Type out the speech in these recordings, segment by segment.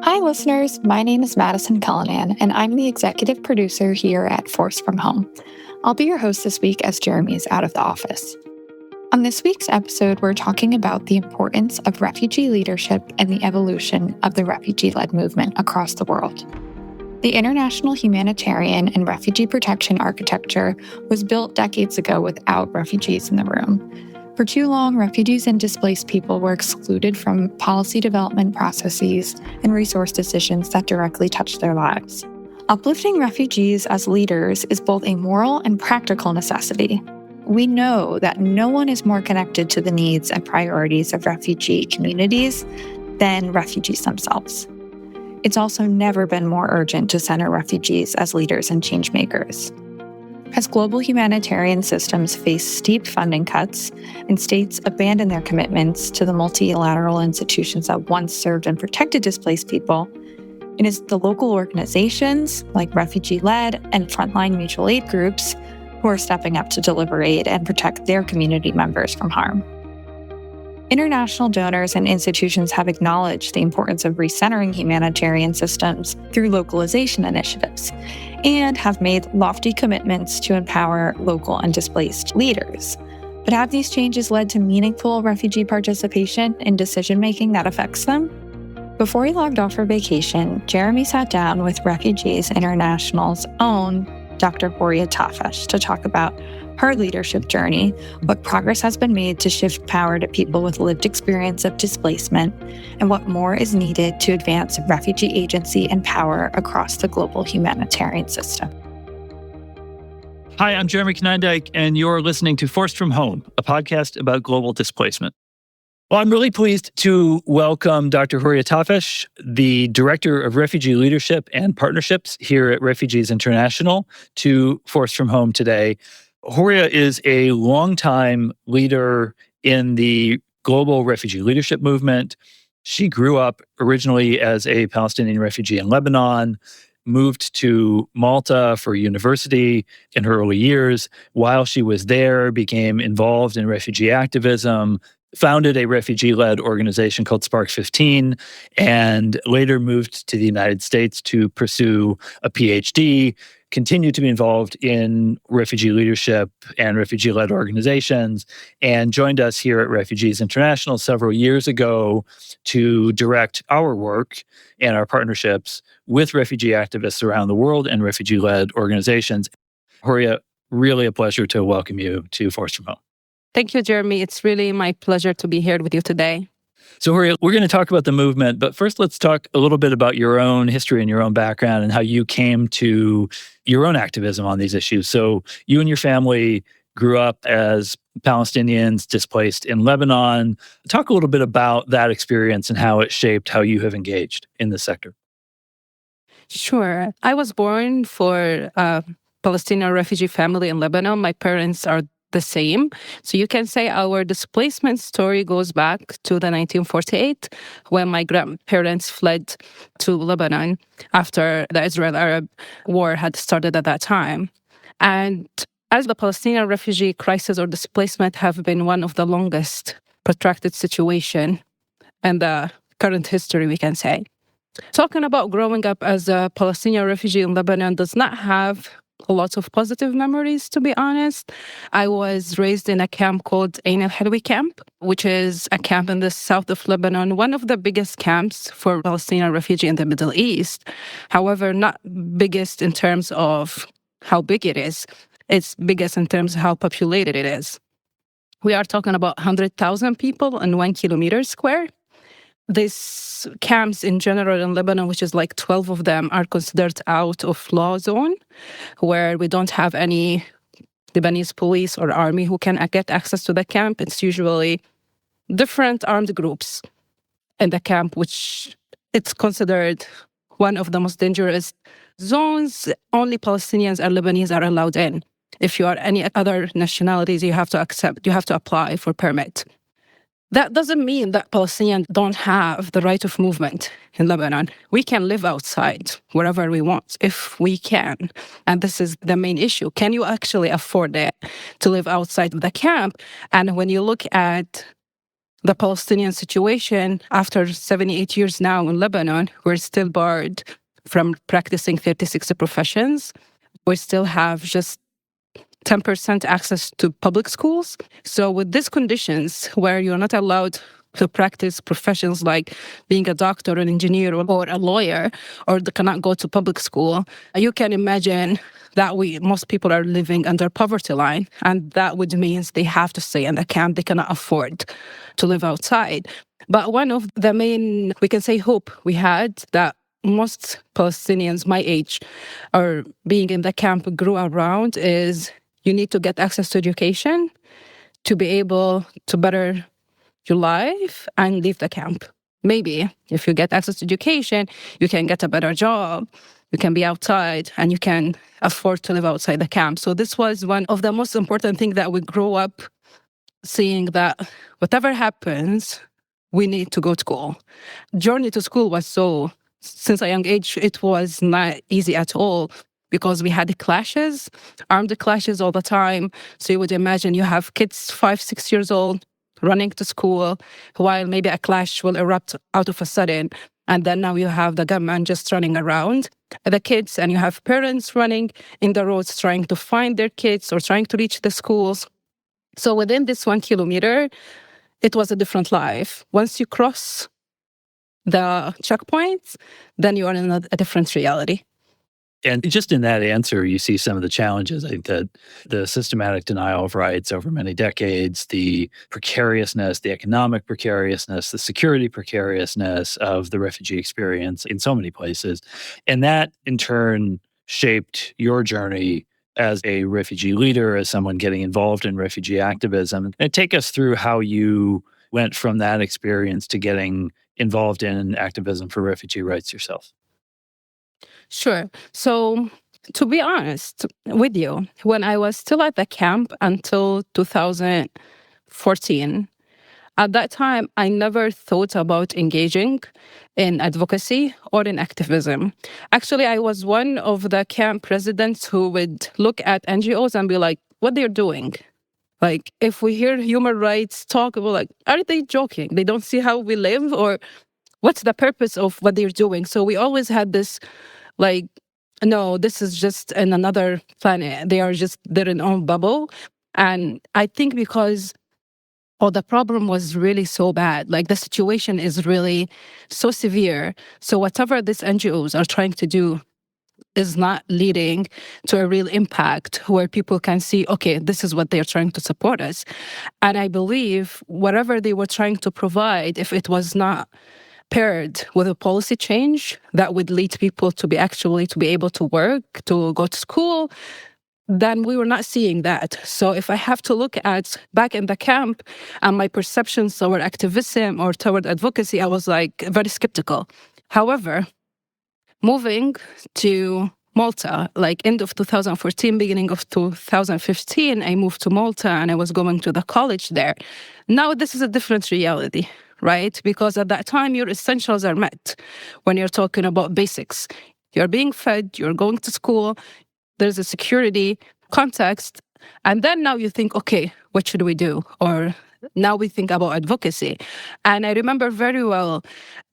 Hi, listeners. My name is Madison Cullinan, and I'm the executive producer here at Force from Home. I'll be your host this week as Jeremy is out of the office. On this week's episode, we're talking about the importance of refugee leadership and the evolution of the refugee-led movement across the world. The international humanitarian and refugee protection architecture was built decades ago without refugees in the room. For too long, refugees and displaced people were excluded from policy development processes and resource decisions that directly touch their lives. Uplifting refugees as leaders is both a moral and practical necessity. We know that no one is more connected to the needs and priorities of refugee communities than refugees themselves. It's also never been more urgent to center refugees as leaders and change makers. As global humanitarian systems face steep funding cuts and states abandon their commitments to the multilateral institutions that once served and protected displaced people, it is the local organizations like refugee-led and frontline mutual aid groups who are stepping up to deliver aid and protect their community members from harm. International donors and institutions have acknowledged the importance of recentering humanitarian systems through localization initiatives and have made lofty commitments to empower local and displaced leaders. But have these changes led to meaningful refugee participation in decision-making that affects them? Before he logged off for vacation, Jeremy sat down with Refugees International's own Dr. Hourie Tafech to talk about her leadership journey, what progress has been made to shift power to people with lived experience of displacement, and what more is needed to advance refugee agency and power across the global humanitarian system. Hi, I'm Jeremy Knindike, and you're listening to Forced from Home, a podcast about global displacement. Well, I'm really pleased to welcome Dr. Hourie Tafech, the Director of Refugee Leadership and Partnerships here at Refugees International, to Forced from Home today. Hourie is a longtime leader in the global refugee leadership movement. She grew up originally as a Palestinian refugee in Lebanon, moved to Malta for university in her early years. While she was there, became involved in refugee activism, founded a refugee-led organization called Spark 15, and later moved to the United States to pursue a PhD, continued to be involved in refugee leadership and refugee-led organizations, and joined us here at Refugees International several years ago to direct our work and our partnerships with refugee activists around the world and refugee-led organizations. Hourie, really a pleasure to welcome you to Forced from Home. Thank you, Jeremy. It's really my pleasure to be here with you today. So, Hourie, we're going to talk about the movement, but first let's talk a little bit about your own history and your own background and how you came to your own activism on these issues. So, you and your family grew up as Palestinians displaced in Lebanon. Talk a little bit about that experience and how it shaped how you have engaged in this sector. Sure. I was born for a Palestinian refugee family in Lebanon. My parents are the same. So you can say our displacement story goes back to the 1948 when my grandparents fled to Lebanon after the Israel-Arab war had started at that time. And as the Palestinian refugee crisis or displacement have been one of the longest protracted situation in the current history, we can say. Talking about growing up as a Palestinian refugee in Lebanon does not have lots of positive memories, to be honest. I was raised in a camp called Ain al-Helwi camp, which is a camp in the south of Lebanon, one of the biggest camps for Palestinian refugee in the Middle East. However, not biggest in terms of how big it is. It's biggest in terms of how populated it is. We are talking about 100,000 people in 1 kilometer square. These camps in general in Lebanon, which is like 12 of them, are considered out of law zone, where we don't have any Lebanese police or army who can get access to the camp. It's usually different armed groups in the camp, which it's considered one of the most dangerous zones. Only Palestinians and Lebanese are allowed in. If you are any other nationalities, you have to apply for permit. That doesn't mean that Palestinians don't have the right of movement in Lebanon. We can live outside wherever we want, if we can. And this is the main issue. Can you actually afford it to live outside of the camp? And when you look at the Palestinian situation, after 78 years now in Lebanon, we're still barred from practicing 36 professions. We still have just 10% access to public schools. So with these conditions where you're not allowed to practice professions like being a doctor, an engineer, or a lawyer, or they cannot go to public school, you can imagine that most people are living under poverty line, and that would mean they have to stay in the camp. They cannot afford to live outside. But one of the main, we can say, hope we had that most Palestinians my age or being in the camp grew around is you need to get access to education to be able to better your life and leave the camp. Maybe if you get access to education, you can get a better job, you can be outside, and you can afford to live outside the camp. So this was one of the most important things that we grow up seeing, that whatever happens, we need to go to school. Journey to school was so, since a young age, it was not easy at all because we had clashes, armed clashes all the time. So you would imagine you have kids 5, 6 years old running to school while maybe a clash will erupt out of a sudden. And then now you have the gunman just running around the kids, and you have parents running in the roads trying to find their kids or trying to reach the schools. So within this 1 kilometer, it was a different life. Once you cross the checkpoints, then you are in a different reality. And just in that answer, you see some of the challenges. I think that the systematic denial of rights over many decades, the precariousness, the economic precariousness, the security precariousness of the refugee experience in so many places. And that in turn shaped your journey as a refugee leader, as someone getting involved in refugee activism. And take us through how you went from that experience to getting involved in activism for refugee rights yourself. Sure. So, to be honest with you, when I was still at the camp until 2014, at that time, I never thought about engaging in advocacy or in activism. Actually, I was one of the camp presidents who would look at NGOs and be like, what they're doing. Like, if we hear human rights talk, we're like, are they joking? They don't see how we live? Or what's the purpose of what they're doing? So we always had this like, no, this is just in another planet. They are just, they're in their own bubble. And I think because, the problem was really so bad. Like the situation is really so severe. So whatever these NGOs are trying to do is not leading to a real impact where people can see, okay, this is what they're trying to support us. And I believe whatever they were trying to provide, if it was not paired with a policy change that would lead people to be able to work, to go to school, then we were not seeing that. So if I have to look at back in the camp and my perceptions toward activism or toward advocacy, I was like very skeptical. However, moving to Malta, like end of 2014, beginning of 2015, I moved to Malta and I was going to the college there. Now this is a different reality, right? Because at that time, your essentials are met when you're talking about basics. You're being fed, you're going to school, there's a security context. And then now you think, okay, what should we do? Or now we think about advocacy. And I remember very well,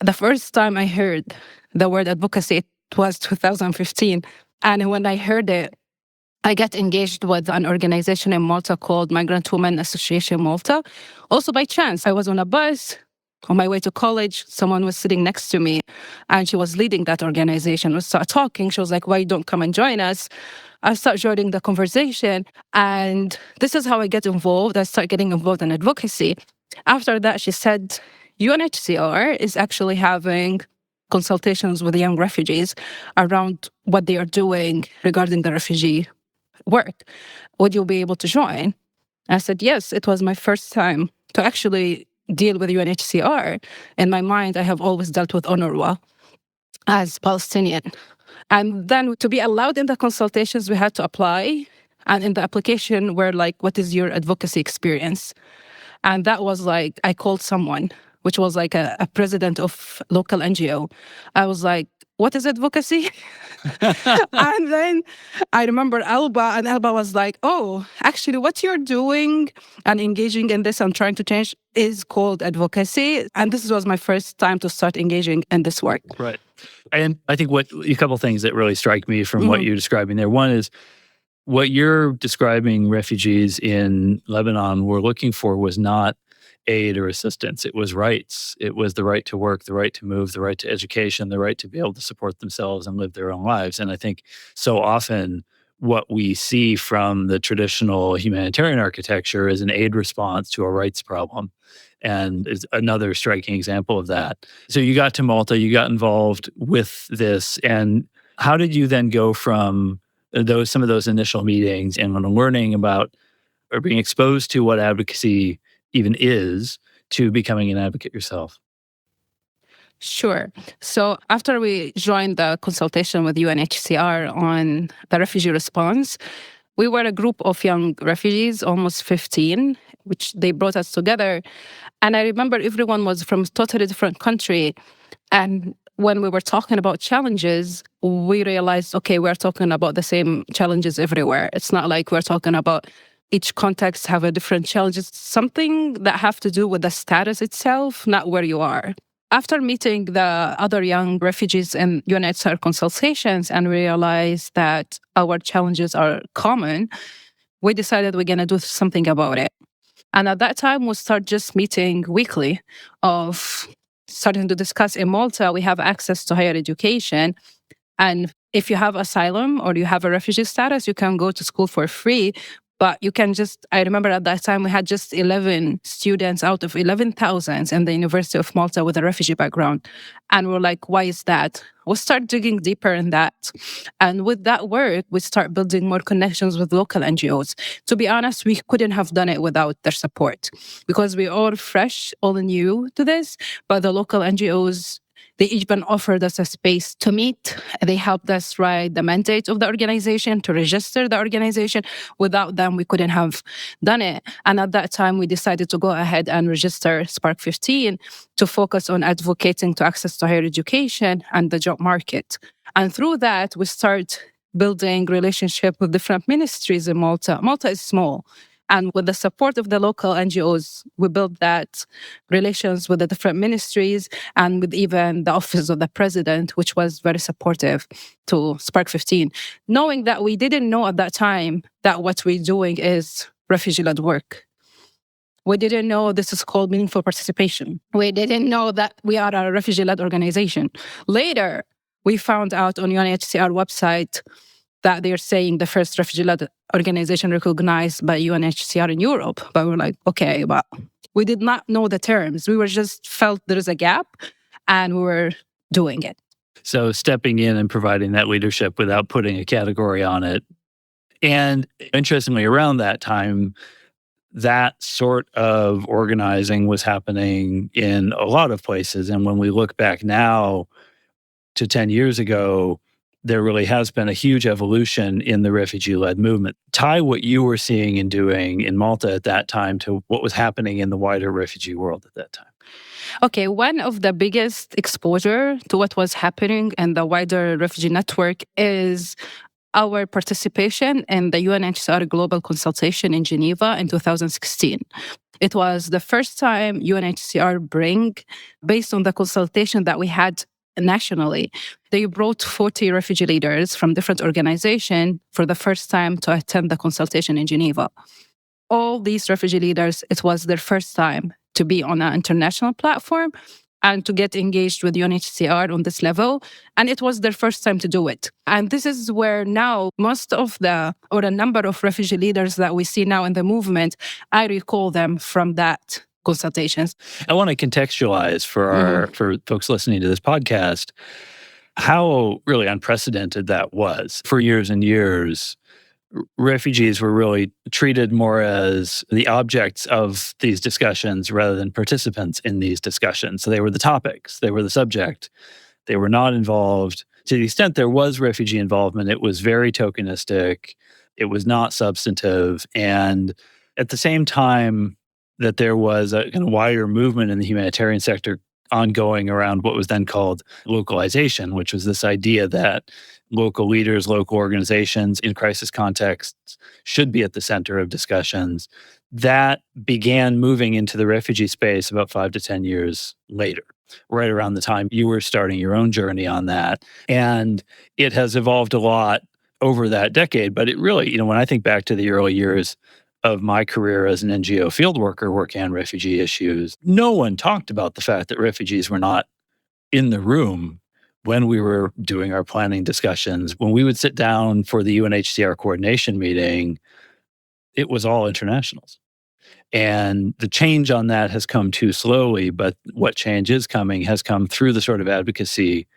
the first time I heard the word advocacy, it was 2015. And when I heard it, I got engaged with an organization in Malta called Migrant Women Association Malta. Also by chance, I was on a bus on my way to college. Someone was sitting next to me and she was leading that organization. We started talking. She was like, why don't come and join us? I started joining the conversation. And this is how I get involved. I started getting involved in advocacy. After that, she said, UNHCR is actually having consultations with young refugees around what they are doing regarding the refugee work. Would you be able to join? I said, yes. It was my first time to actually deal with UNHCR. In my mind, I have always dealt with UNRWA as Palestinian. And then to be allowed in the consultations, we had to apply. And in the application, we're like, what is your advocacy experience? And that was I called someone, which was a president of local NGO. I was like, what is advocacy? And then I remember Alba, and Alba was like, oh, actually, what you're doing and engaging in this and trying to change is called advocacy. And this was my first time to start engaging in this work. Right. And I think a couple of things that really strike me from what you're describing there. One is what you're describing refugees in Lebanon were looking for was not aid or assistance. It was rights. It was the right to work, the right to move, the right to education, the right to be able to support themselves and live their own lives. And I think so often what we see from the traditional humanitarian architecture is an aid response to a rights problem. And is another striking example of that. So you got to Malta, you got involved with this. And how did you then go from some of those initial meetings and learning about or being exposed to what advocacy even is to becoming an advocate yourself? Sure. So after we joined the consultation with UNHCR on the refugee response, we were a group of young refugees, almost 15, which they brought us together. And I remember everyone was from a totally different country. And when we were talking about challenges, we realized, okay, we're talking about the same challenges everywhere. It's not like we're talking about each context have a different challenges, something that have to do with the status itself, not where you are. After meeting the other young refugees in UNHCR consultations and realized that our challenges are common, we decided we're going to do something about it. And at that time, we start just meeting weekly of starting to discuss in Malta, we have access to higher education. And if you have asylum or you have a refugee status, you can go to school for free. But you can I remember at that time, we had just 11 students out of 11,000 in the University of Malta with a refugee background. And we're like, why is that? We start digging deeper in that. And with that work, we start building more connections with local NGOs. To be honest, we couldn't have done it without their support because we're all fresh, all new to this. But the local NGOs, they even offered us a space to meet. They helped us write the mandate of the organization, to register the organization. Without them, we couldn't have done it. And at that time, we decided to go ahead and register Spark 15 to focus on advocating to access to higher education and the job market. And through that, we start building relationship with different ministries in Malta. Malta is small. And with the support of the local NGOs, we built that relations with the different ministries and with even the Office of the President, which was very supportive to Spark 15, knowing that we didn't know at that time that what we're doing is refugee-led work. We didn't know this is called meaningful participation. We didn't know that we are a refugee-led organization. Later, we found out on UNHCR website that they're saying the first refugee-led organization recognized by UNHCR in Europe. But we're like, okay, but we did not know the terms. We were just felt there is a gap and we were doing it. So stepping in and providing that leadership without putting a category on it. And interestingly, around that time, that sort of organizing was happening in a lot of places. And when we look back now to 10 years ago, there really has been a huge evolution in the refugee-led movement. Tie what you were seeing and doing in Malta at that time to what was happening in the wider refugee world at that time. Okay, one of the biggest exposure to what was happening in the wider refugee network is our participation in the UNHCR Global Consultation in Geneva in 2016. It was the first time UNHCR based on the consultation that we had nationally, they brought 40 refugee leaders from different organizations for the first time to attend the consultation in Geneva. All these refugee leaders, it was their first time to be on an international platform and to get engaged with UNHCR on this level. And it was their first time to do it. And this is where now a number of refugee leaders that we see now in the movement, I recall them from that consultations. I want to contextualize for folks listening to this podcast how really unprecedented that was. For years and years, refugees were really treated more as the objects of these discussions rather than participants in these discussions. So they were the topics, they were the subject, they were not involved. To the extent there was refugee involvement, it was very tokenistic, it was not substantive, and at the same time that there was a kind of wider movement in the humanitarian sector ongoing around what was then called localization, which was this idea that local leaders, local organizations in crisis contexts should be at the center of discussions. That began moving into the refugee space about 5 to 10 years later, right around the time you were starting your own journey on that. And it has evolved a lot over that decade. But it really, when I think back to the early years of my career as an NGO field worker working on refugee issues, no one talked about the fact that refugees were not in the room when we were doing our planning discussions. When we would sit down for the UNHCR coordination meeting, it was all internationals. And the change on that has come too slowly, but what change is coming has come through the sort of advocacy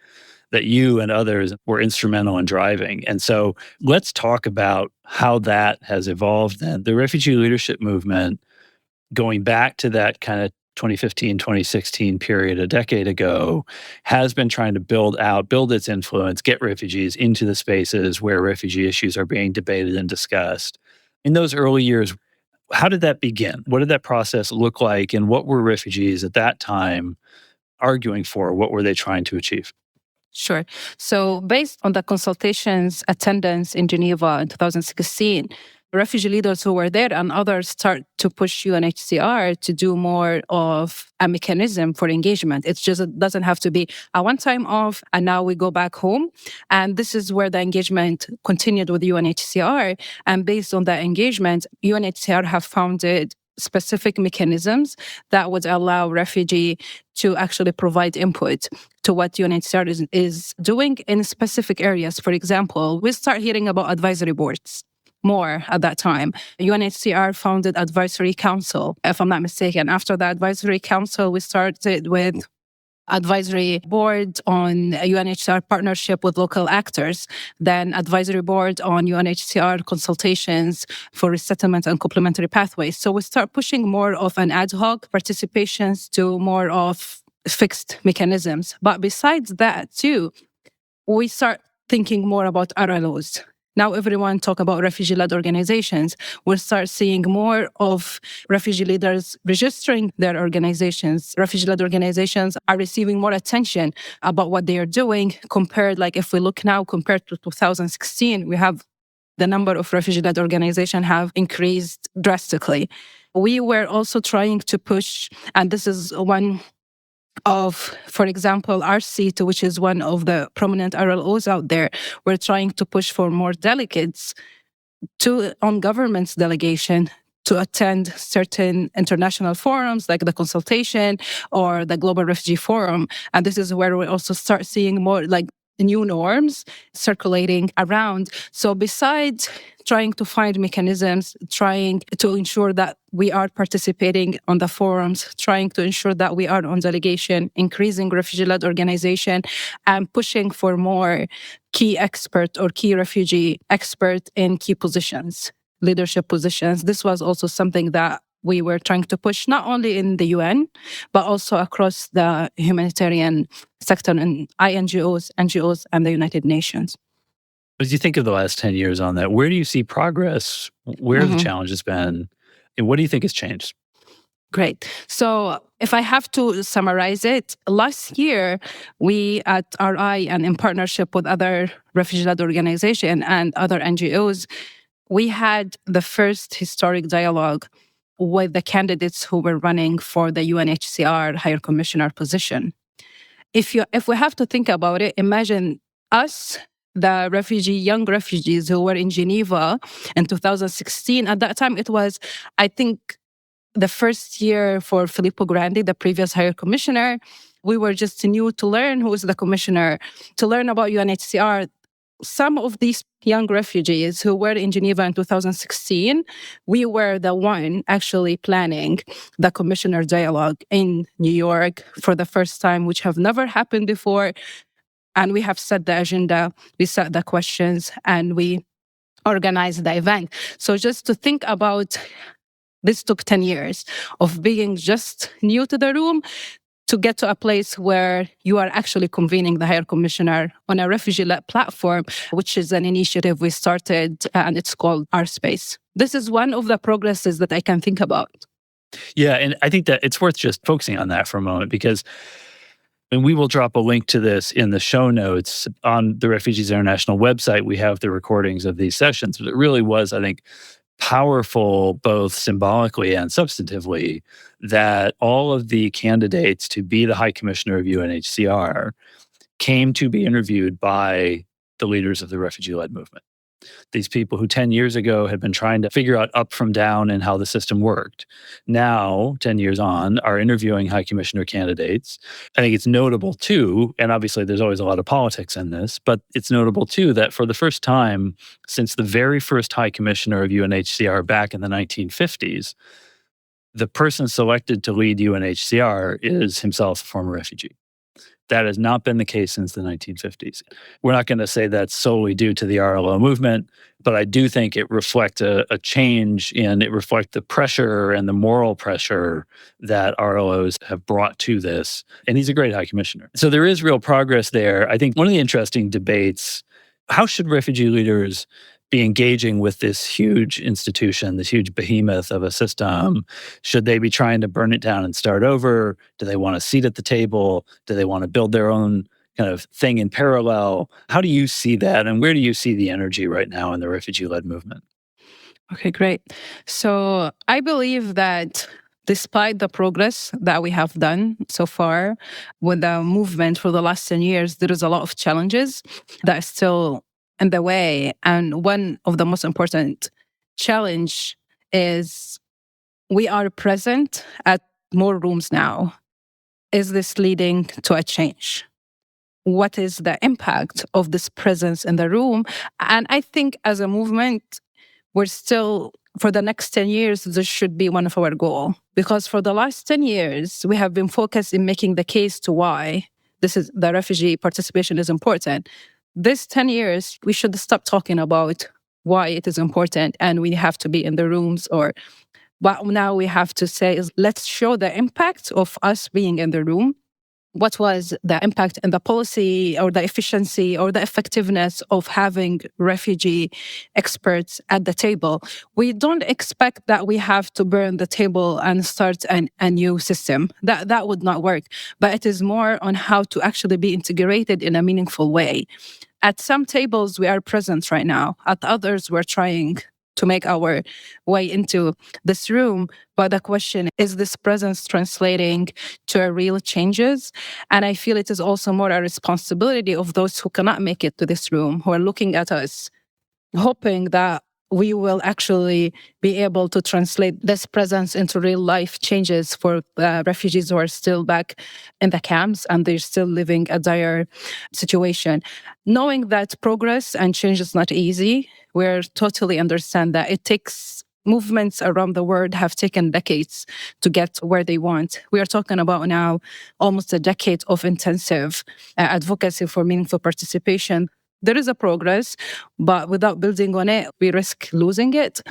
that you and others were instrumental in driving. And so let's talk about how that has evolved then. The refugee leadership movement, going back to that kind of 2015, 2016 period a decade ago, has been trying to build its influence, get refugees into the spaces where refugee issues are being debated and discussed. In those early years, how did that begin? What did that process look like? And what were refugees at that time arguing for? What were they trying to achieve? Sure. So based on the consultations attendance in Geneva in 2016, refugee leaders who were there and others start to push UNHCR to do more of a mechanism for engagement. It doesn't have to be a one-time off and now we go back home. And this is where the engagement continued with UNHCR. And based on that engagement, UNHCR have founded specific mechanisms that would allow refugee to actually provide input to what UNHCR is doing in specific areas. For example, we start hearing about advisory boards more at that time. UNHCR founded Advisory Council, if I'm not mistaken. After the Advisory Council, we started with advisory board on UNHCR partnership with local actors, then advisory board on UNHCR consultations for resettlement and complementary pathways. So we start pushing more of an ad hoc participations to more of fixed mechanisms. But besides that too, we start thinking more about RLOs. Now everyone talk about refugee-led organizations. We'll start seeing more of refugee leaders registering their organizations. Refugee-led organizations are receiving more attention about what they are doing compared, like if we look now compared to 2016, we have the number of refugee-led organizations have increased drastically. We were also trying to push, and this is one of, for example, our seat, which is one of the prominent RLOs out there, we're trying to push for more delegates on government's delegation to attend certain international forums like the consultation or the Global Refugee Forum. And this is where we also start seeing more like new norms circulating around. So besides trying to find mechanisms, trying to ensure that we are participating on the forums, trying to ensure that we are on delegation, increasing refugee-led organization, and pushing for more key expert or key refugee expert in key positions, leadership positions. This was also something that we were trying to push not only in the UN, but also across the humanitarian sector and INGOs, NGOs, and the United Nations. As you think of the last 10 years on that, where do you see progress? Where have the challenges been? And what do you think has changed? Great. So if I have to summarize it, last year, we at RI and in partnership with other refugee-led organizations and other NGOs, we had the first historic dialogue with the candidates who were running for the UNHCR Higher Commissioner position. If we have to think about it, imagine us, the young refugees who were in Geneva in 2016. At that time, it was, I think, the first year for Filippo Grandi, the previous Higher Commissioner. We were just new to learn who is the commissioner, to learn about UNHCR. Some of these young refugees who were in Geneva in 2016, we were the one actually planning the commissioner dialogue in New York for the first time, which have never happened before. And we have set the agenda, we set the questions, and we organized the event. So just to think about, this took 10 years of being just new to the room to get to a place where you are actually convening the Higher Commissioner on a refugee-led platform, which is an initiative we started, and it's called Our Space. This is one of the progresses that I can think about. Yeah, and I think that it's worth just focusing on that for a moment, because And we will drop a link to this in the show notes on the Refugees International website. We have the recordings of these sessions. But it really was, I think, powerful both symbolically and substantively that all of the candidates to be the High Commissioner of UNHCR came to be interviewed by the leaders of the refugee-led movement. These people who 10 years ago had been trying to figure out up from down and how the system worked, now, 10 years on, are interviewing High Commissioner candidates. I think it's notable too, and obviously there's always a lot of politics in this, but it's notable too that for the first time since the very first High Commissioner of UNHCR back in the 1950s, the person selected to lead UNHCR is himself a former refugee. That has not been the case since the 1950s. We're not going to say that's solely due to the RLO movement, but I do think it reflects a change and it reflects the pressure and the moral pressure that RLOs have brought to this. And he's a great High Commissioner. So there is real progress there. I think one of the interesting debates, how should refugee leaders be engaging with this huge institution, this huge behemoth of a system? Should they be trying to burn it down and start over? Do they want a seat at the table? Do they want to build their own kind of thing in parallel? How do you see that? And where do you see the energy right now in the refugee-led movement? Okay, great. So I believe that despite the progress that we have done so far with the movement for the last 10 years, there is a lot of challenges that are still in the way. And one of the most important challenge is we are present at more rooms now. Is this leading to a change? What is the impact of this presence in the room? And I think as a movement, we're still, for the next 10 years, this should be one of our goals. Because for the last 10 years, we have been focused in making the case to why the refugee participation is important. This 10 years, we should stop talking about why it is important and we have to be in the rooms, or what now we have to say is let's show the impact of us being in the room. What was the impact in the policy or the efficiency or the effectiveness of having refugee experts at the table? We don't expect that we have to burn the table and start a new system. That would not work. But it is more on how to actually be integrated in a meaningful way. At some tables, we are present right now. At others, we're trying to make our way into this room. But the question is this presence translating to real changes? And I feel it is also more a responsibility of those who cannot make it to this room, who are looking at us, hoping that we will actually be able to translate this presence into real life changes for refugees who are still back in the camps and they're still living a dire situation. Knowing that progress and change is not easy, we totally understand that it takes movements around the world have taken decades to get where they want. We are talking about now almost a decade of intensive advocacy for meaningful participation. There is a progress, but without building on it, we risk losing it.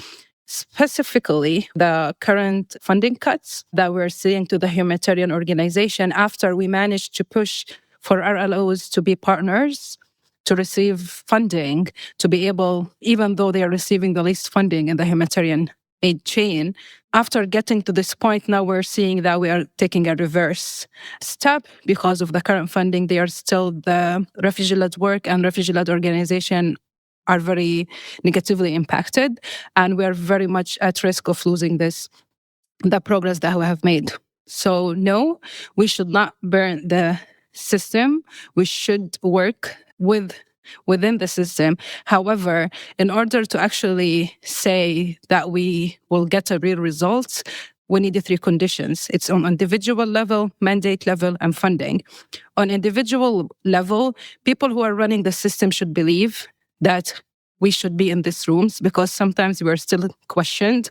Specifically, the current funding cuts that we're seeing to the humanitarian organization after we managed to push for RLOs to be partners, to receive funding, to be able, even though they are receiving the least funding in the humanitarian aid chain, after getting to this point, now we're seeing that we are taking a reverse step because of the current funding. They are still the refugee-led work and refugee-led organization are very negatively impacted. And we are very much at risk of losing the progress that we have made. So no, we should not burn the system. We should work within the system. However, in order to actually say that we will get a real results, we need the three conditions. It's on individual level, mandate level, and funding. On individual level, people who are running the system should believe that we should be in these rooms, because sometimes we're still questioned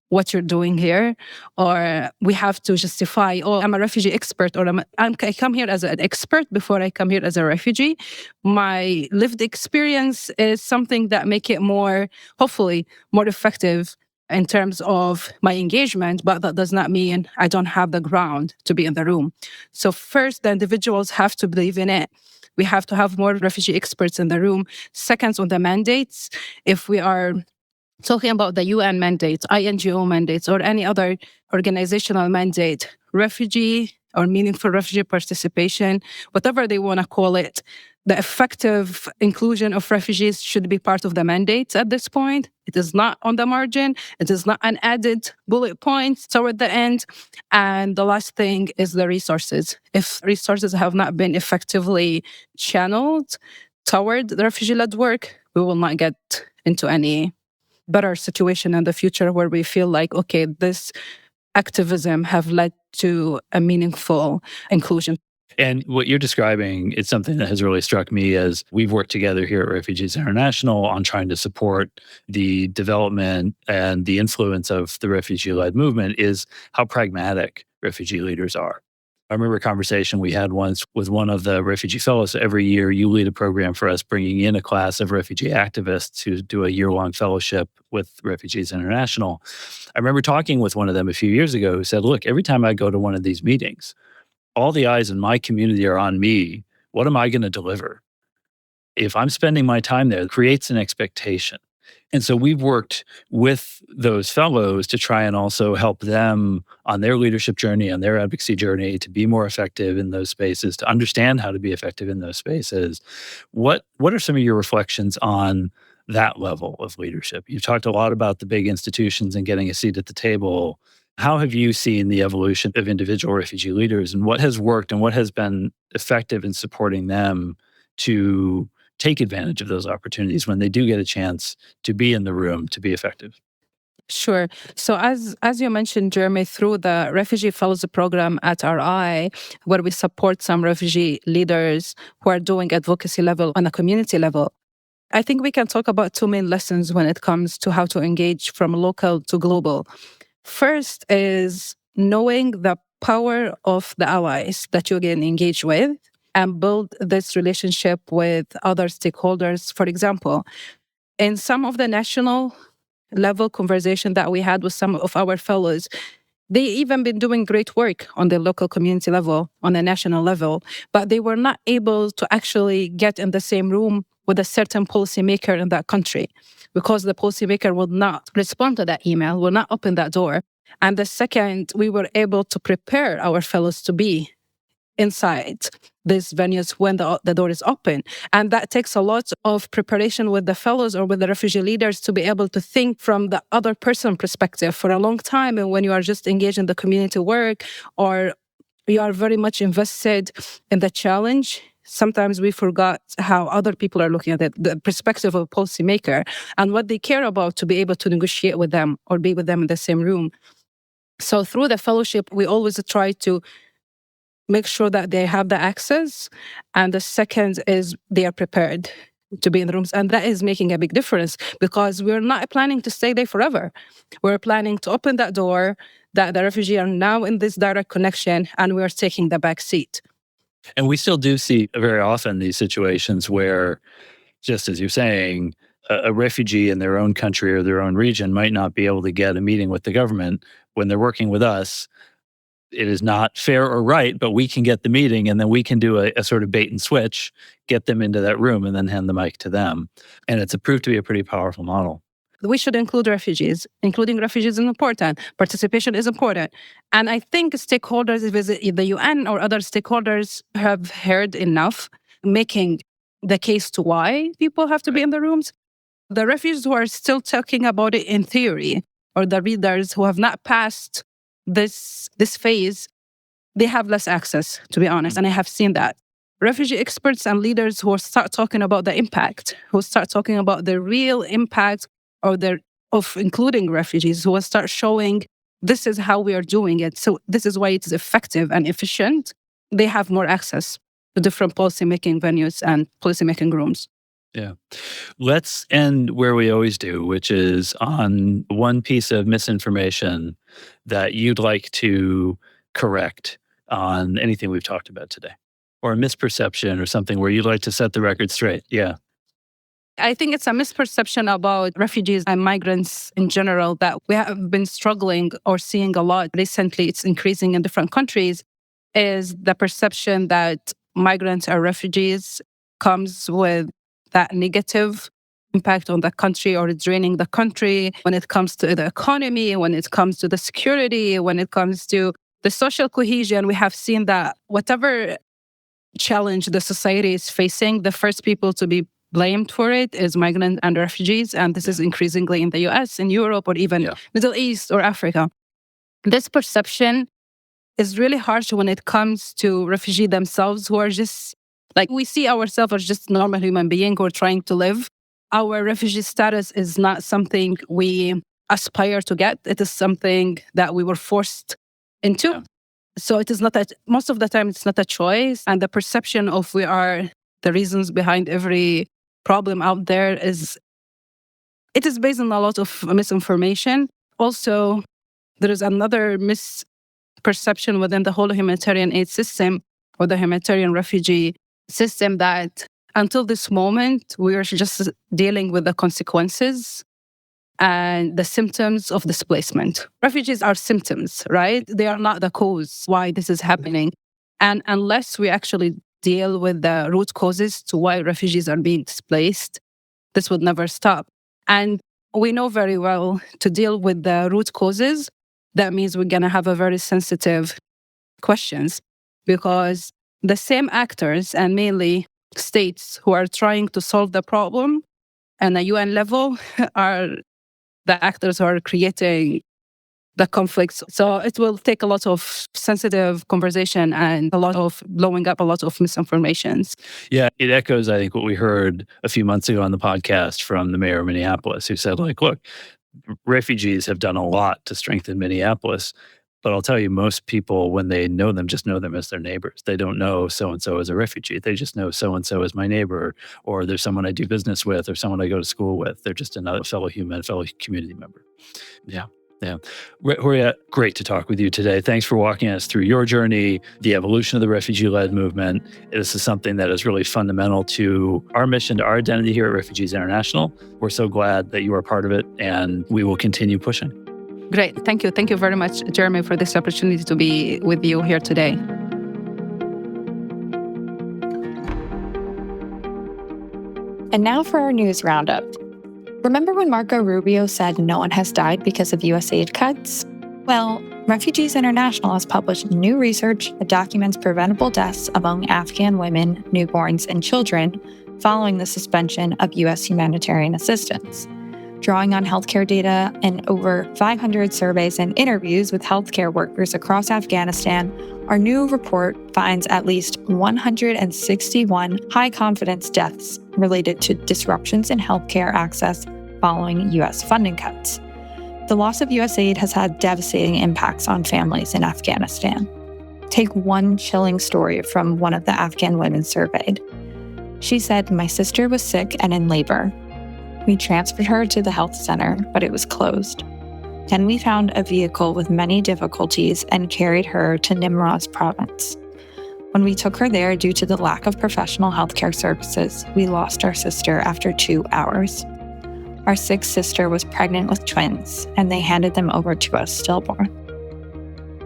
what you're doing here, or we have to justify, oh, I'm a refugee expert, or I come here as an expert before I come here as a refugee. My lived experience is something that make it more, hopefully, more effective in terms of my engagement, but that does not mean I don't have the ground to be in the room. So first, the individuals have to believe in it. We have to have more refugee experts in the room. Second, on the mandates, if we are talking about the UN mandates, INGO mandates, or any other organizational mandate, refugee or meaningful refugee participation, whatever they want to call it. The effective inclusion of refugees should be part of the mandates at this point. It is not on the margin. It is not an added bullet point toward the end. And the last thing is the resources. If resources have not been effectively channeled toward the refugee-led work, we will not get into any better situation in the future where we feel like, okay, this activism have led to a meaningful inclusion. And what you're describing is something that has really struck me as we've worked together here at Refugees International on trying to support the development and the influence of the refugee-led movement is how pragmatic refugee leaders are. I remember a conversation we had once with one of the refugee fellows. Every year, you lead a program for us, bringing in a class of refugee activists who do a year-long fellowship with Refugees International. I remember talking with one of them a few years ago who said, look, every time I go to one of these meetings, all the eyes in my community are on me. What am I going to deliver? If I'm spending my time there, it creates an expectation. And so we've worked with those fellows to try and also help them on their leadership journey, on their advocacy journey, to be more effective in those spaces, to understand how to be effective in those spaces. What are some of your reflections on that level of leadership? You've talked a lot about the big institutions and getting a seat at the table. How have you seen the evolution of individual refugee leaders, and what has worked and what has been effective in supporting them to take advantage of those opportunities when they do get a chance to be in the room, to be effective? Sure. So as you mentioned, Jeremy, through the Refugee Fellows Program at RI, where we support some refugee leaders who are doing advocacy level on a community level, I think we can talk about two main lessons when it comes to how to engage from local to global. First is knowing the power of the allies that you can engage with and build this relationship with other stakeholders. For example, in some of the national level conversation that we had with some of our fellows, they even been doing great work on the local community level, on the national level, but they were not able to actually get in the same room with a certain policymaker in that country because the policymaker would not respond to that email, will not open that door. And the second, we were able to prepare our fellows to be inside these venues when the door is open. And that takes a lot of preparation with the fellows or with the refugee leaders to be able to think from the other person perspective for a long time. And when you are just engaged in the community work or you are very much invested in the challenge, sometimes we forgot how other people are looking at it, the perspective of a policymaker and what they care about to be able to negotiate with them or be with them in the same room. So through the fellowship, we always try to make sure that they have the access. And the second is they are prepared to be in the rooms. And that is making a big difference because we're not planning to stay there forever. We're planning to open that door, that the refugees are now in this direct connection, and we're taking the back seat. And we still do see very often these situations where, just as you're saying, a refugee in their own country or their own region might not be able to get a meeting with the government. When they're working with us, it is not fair or right, but we can get the meeting and then we can do a sort of bait and switch, get them into that room and then hand the mic to them. And it's proved to be a pretty powerful model. We should include refugees. Including refugees is important. Participation is important. And I think stakeholders, visit the UN or other stakeholders, have heard enough, making the case to why people have to be in the rooms. The refugees who are still talking about it in theory, or the readers who have not passed this phase, they have less access, to be honest. And I have seen that. Refugee experts and leaders who start talking about the impact, who start talking about the real impact of including refugees, who will start showing this is how we are doing it. So this is why it is effective and efficient. They have more access to different policymaking venues and policymaking rooms. Yeah. Let's end where we always do, which is on one piece of misinformation that you'd like to correct on anything we've talked about today, or a misperception or something where you'd like to set the record straight. Yeah. I think it's a misperception about refugees and migrants in general that we have been struggling or seeing a lot recently. It's increasing in different countries, is the perception that migrants or refugees comes with that negative impact on the country or draining the country when it comes to the economy, when it comes to the security, when it comes to the social cohesion, we have seen that whatever challenge the society is facing, the first people to be blamed for it is migrants and refugees. And this is increasingly in the US, in Europe, or even Middle East or Africa. This perception is really harsh when it comes to refugees themselves, who are just like, we see ourselves as just normal human beings who are trying to live. Our refugee status is not something we aspire to get. It is something that we were forced into. Yeah. So it is not that, most of the time, it's not a choice. And the perception of we are the reasons behind every problem out there it is based on a lot of misinformation. Also, there is another misperception within the whole humanitarian aid system or the humanitarian refugee system that until this moment, we are just dealing with the consequences and the symptoms of displacement. Refugees are symptoms, right? They are not the cause why this is happening. And unless we actually deal with the root causes to why refugees are being displaced, this would never stop. And we know very well to deal with the root causes, that means we're going to have a very sensitive questions, because the same actors and mainly states who are trying to solve the problem at the UN level are the actors who are creating the conflicts. So it will take a lot of sensitive conversation and a lot of blowing up a lot of misinformations. Yeah, it echoes, I think, what we heard a few months ago on the podcast from the mayor of Minneapolis, who said, like, look, refugees have done a lot to strengthen Minneapolis. But I'll tell you, most people, when they know them, just know them as their neighbors. They don't know so-and-so as a refugee. They just know so-and-so as my neighbor, or there's someone I do business with, or someone I go to school with. They're just another fellow human, fellow community member. Yeah. Yeah. Hourie, great to talk with you today. Thanks for walking us through your journey, the evolution of the refugee-led movement. This is something that is really fundamental to our mission, to our identity here at Refugees International. We're so glad that you are part of it, and we will continue pushing. Great. Thank you. Thank you very much, Jeremy, for this opportunity to be with you here today. And now for our news roundup. Remember when Marco Rubio said no one has died because of U.S. aid cuts? Well, Refugees International has published new research that documents preventable deaths among Afghan women, newborns, and children following the suspension of U.S. humanitarian assistance. Drawing on healthcare data and over 500 surveys and interviews with healthcare workers across Afghanistan, our new report finds at least 161 high-confidence deaths related to disruptions in healthcare access following U.S. funding cuts. The loss of U.S. aid has had devastating impacts on families in Afghanistan. Take one chilling story from one of the Afghan women surveyed. She said, "My sister was sick and in labor. We transferred her to the health center, but it was closed. Then we found a vehicle with many difficulties and carried her to Nimroz province. When we took her there due to the lack of professional healthcare services, we lost our sister after 2 hours. Our sick sister was pregnant with twins, and they handed them over to us stillborn."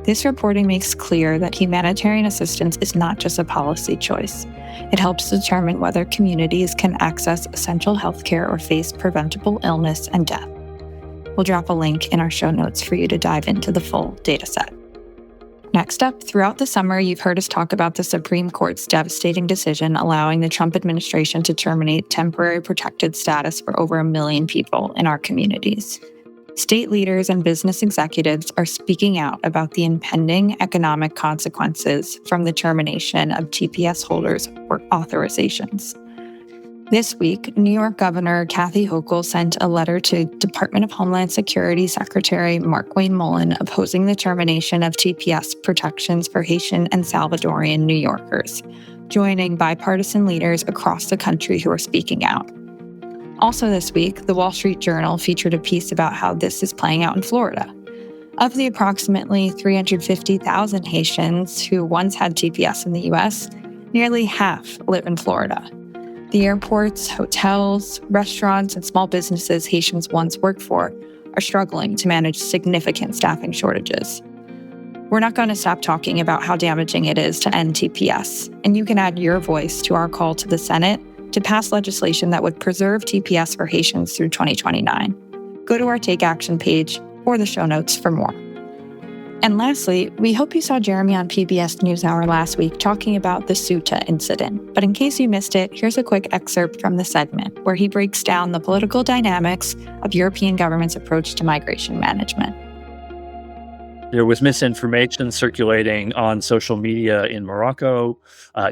This reporting makes clear that humanitarian assistance is not just a policy choice. It helps determine whether communities can access essential healthcare or face preventable illness and death. We'll drop a link in our show notes for you to dive into the full dataset. Next up, throughout the summer, you've heard us talk about the Supreme Court's devastating decision allowing the Trump administration to terminate temporary protected status for over 1 million people in our communities. State leaders and business executives are speaking out about the impending economic consequences from the termination of TPS holders' work authorizations. This week, New York Governor Kathy Hochul sent a letter to Department of Homeland Security Secretary Markwayne Mullin opposing the termination of TPS protections for Haitian and Salvadorian New Yorkers, joining bipartisan leaders across the country who are speaking out. Also this week, the Wall Street Journal featured a piece about how this is playing out in Florida. Of the approximately 350,000 Haitians who once had TPS in the U.S., nearly half live in Florida. The airports, hotels, restaurants, and small businesses Haitians once worked for are struggling to manage significant staffing shortages. We're not going to stop talking about how damaging it is to end TPS, and you can add your voice to our call to the Senate to pass legislation that would preserve TPS for Haitians through 2029. Go to our Take Action page or the show notes for more. And lastly, we hope you saw Jeremy on PBS NewsHour last week talking about the Ceuta incident. But in case you missed it, here's a quick excerpt from the segment where he breaks down the political dynamics of European governments' approach to migration management. There was misinformation circulating on social media in Morocco,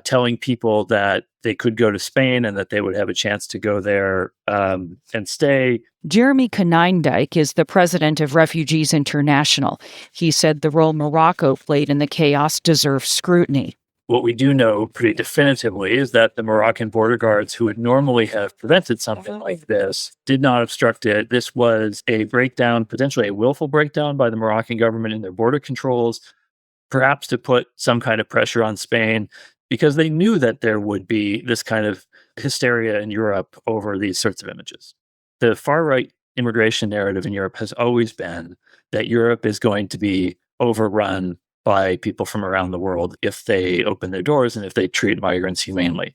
telling people that they could go to Spain and that they would have a chance to go there and stay. Jeremy Konijndijk is the president of Refugees International. He said the role Morocco played in the chaos deserves scrutiny. What we do know pretty definitively is that the Moroccan border guards, who would normally have prevented something like this, did not obstruct it. This was a breakdown, potentially a willful breakdown by the Moroccan government in their border controls, perhaps to put some kind of pressure on Spain, because they knew that there would be this kind of hysteria in Europe over these sorts of images. The far-right immigration narrative in Europe has always been that Europe is going to be overrun by people from around the world if they open their doors and if they treat migrants humanely.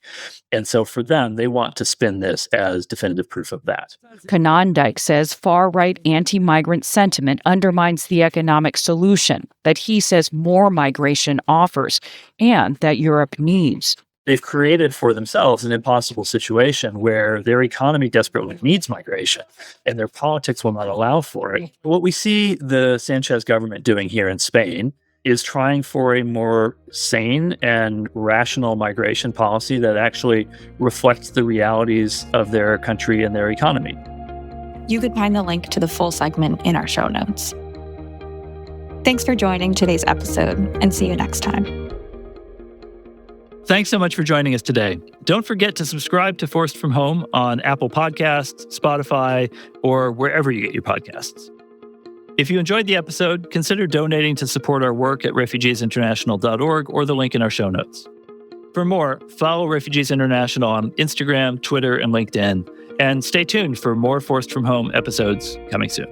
And so for them, they want to spin this as definitive proof of that. Konijndijk says far-right anti-migrant sentiment undermines the economic solution that he says more migration offers and that Europe needs. They've created for themselves an impossible situation where their economy desperately needs migration and their politics will not allow for it. What we see the Sanchez government doing here in Spain is trying for a more sane and rational migration policy that actually reflects the realities of their country and their economy. You could find the link to the full segment in our show notes. Thanks for joining today's episode, and see you next time. Thanks so much for joining us today. Don't forget to subscribe to Forced From Home on Apple Podcasts, Spotify, or wherever you get your podcasts. If you enjoyed the episode, consider donating to support our work at refugiesinternational.org or the link in our show notes. For more, follow Refugees International on Instagram, Twitter, and LinkedIn, and stay tuned for more Forced From Home episodes coming soon.